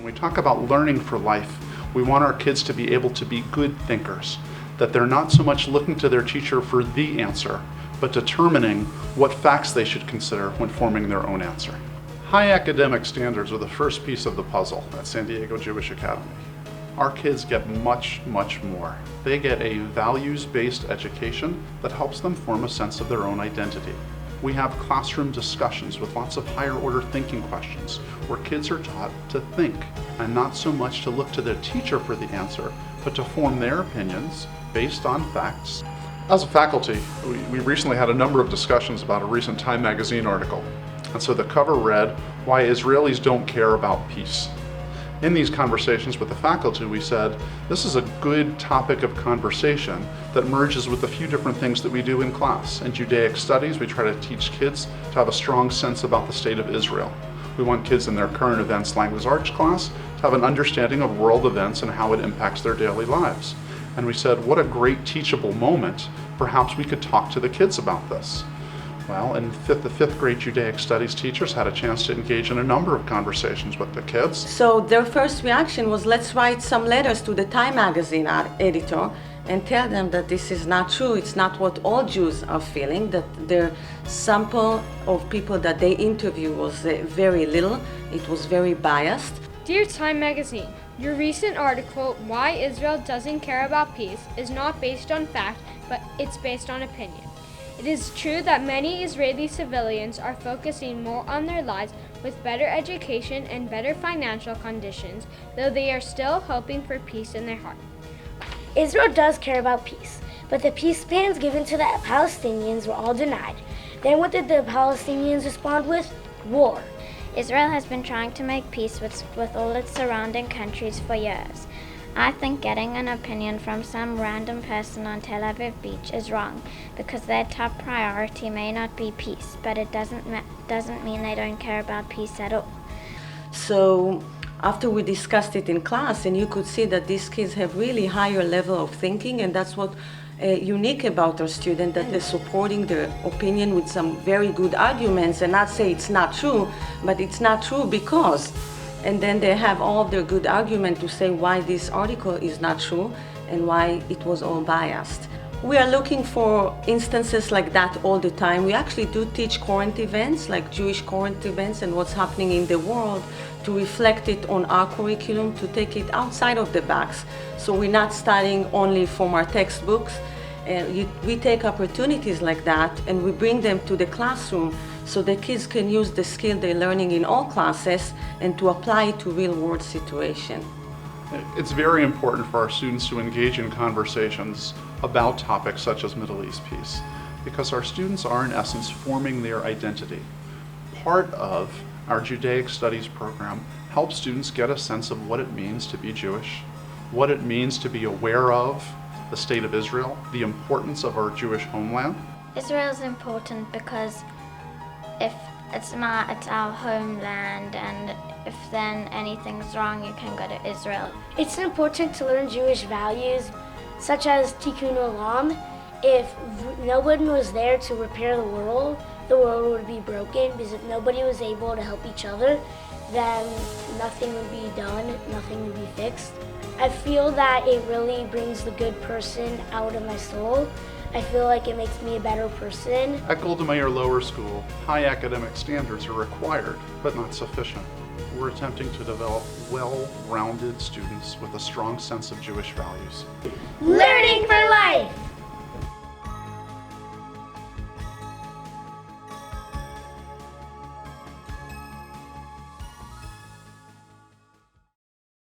When we talk about learning for life, we want our kids to be able to be good thinkers, that they're not so much looking to their teacher for the answer, but determining what facts they should consider when forming their own answer. High academic standards are the first piece of the puzzle at San Diego Jewish Academy. Our kids get much, much more. They get a values-based education that helps them form a sense of their own identity. We have classroom discussions with lots of higher order thinking questions where kids are taught to think and not so much to look to their teacher for the answer, but to form their opinions based on facts. As a faculty, we recently had a number of discussions about a recent Time magazine article. And so the cover read, "Why Israelis Don't Care About Peace." In these conversations with the faculty, we said, this is a good topic of conversation that merges with a few different things that we do in class. In Judaic studies, we try to teach kids to have a strong sense about the state of Israel. We want kids in their current events language arts class to have an understanding of world events and how it impacts their daily lives. And we said, what a great teachable moment. Perhaps we could talk to the kids about this. Well, and the fifth grade Judaic studies teachers had a chance to engage in a number of conversations with the kids. So their first reaction was, let's write some letters to the Time magazine editor and tell them that this is not true. It's not what all Jews are feeling, that their sample of people that they interview was very little. It was very biased. Dear Time magazine, your recent article, Why Israel Doesn't Care About Peace, is not based on fact, but it's based on opinion. It is true that many Israeli civilians are focusing more on their lives with better education and better financial conditions, though they are still hoping for peace in their heart. Israel does care about peace, but the peace plans given to the Palestinians were all denied. Then what did the Palestinians respond with? War. Israel has been trying to make peace with all its surrounding countries for years. I think getting an opinion from some random person on Tel Aviv beach is wrong, because their top priority may not be peace, but it doesn't mean they don't care about peace at all. So after we discussed it in class, and you could see that these kids have really higher level of thinking, and that's what unique about our student, that they're supporting their opinion with some very good arguments and not say it's not true, but it's not true because. And then they have all of their good argument to say why this article is not true and why it was all biased. We are looking for instances like that all the time. We actually do teach current events, like Jewish current events and what's happening in the world, to reflect it on our curriculum, to take it outside of the box. So we're not studying only from our textbooks. We take opportunities like that and we bring them to the classroom so the kids can use the skill they're learning in all classes and to apply it to real-world situations. It's very important for our students to engage in conversations about topics such as Middle East peace, because our students are in essence forming their identity. Part of our Judaic Studies program helps students get a sense of what it means to be Jewish, what it means to be aware of the state of Israel, the importance of our Jewish homeland. Israel is important because if it's our homeland, and if then anything's wrong, you can go to Israel. It's important to learn Jewish values, such as Tikkun Olam. If no one was there to repair the world would be broken, because if nobody was able to help each other, then nothing would be done, nothing would be fixed. I feel that it really brings the good person out of my soul. I feel like it makes me a better person. At Golda Meir Lower School, high academic standards are required, but not sufficient. We're attempting to develop well-rounded students with a strong sense of Jewish values. Learning for life!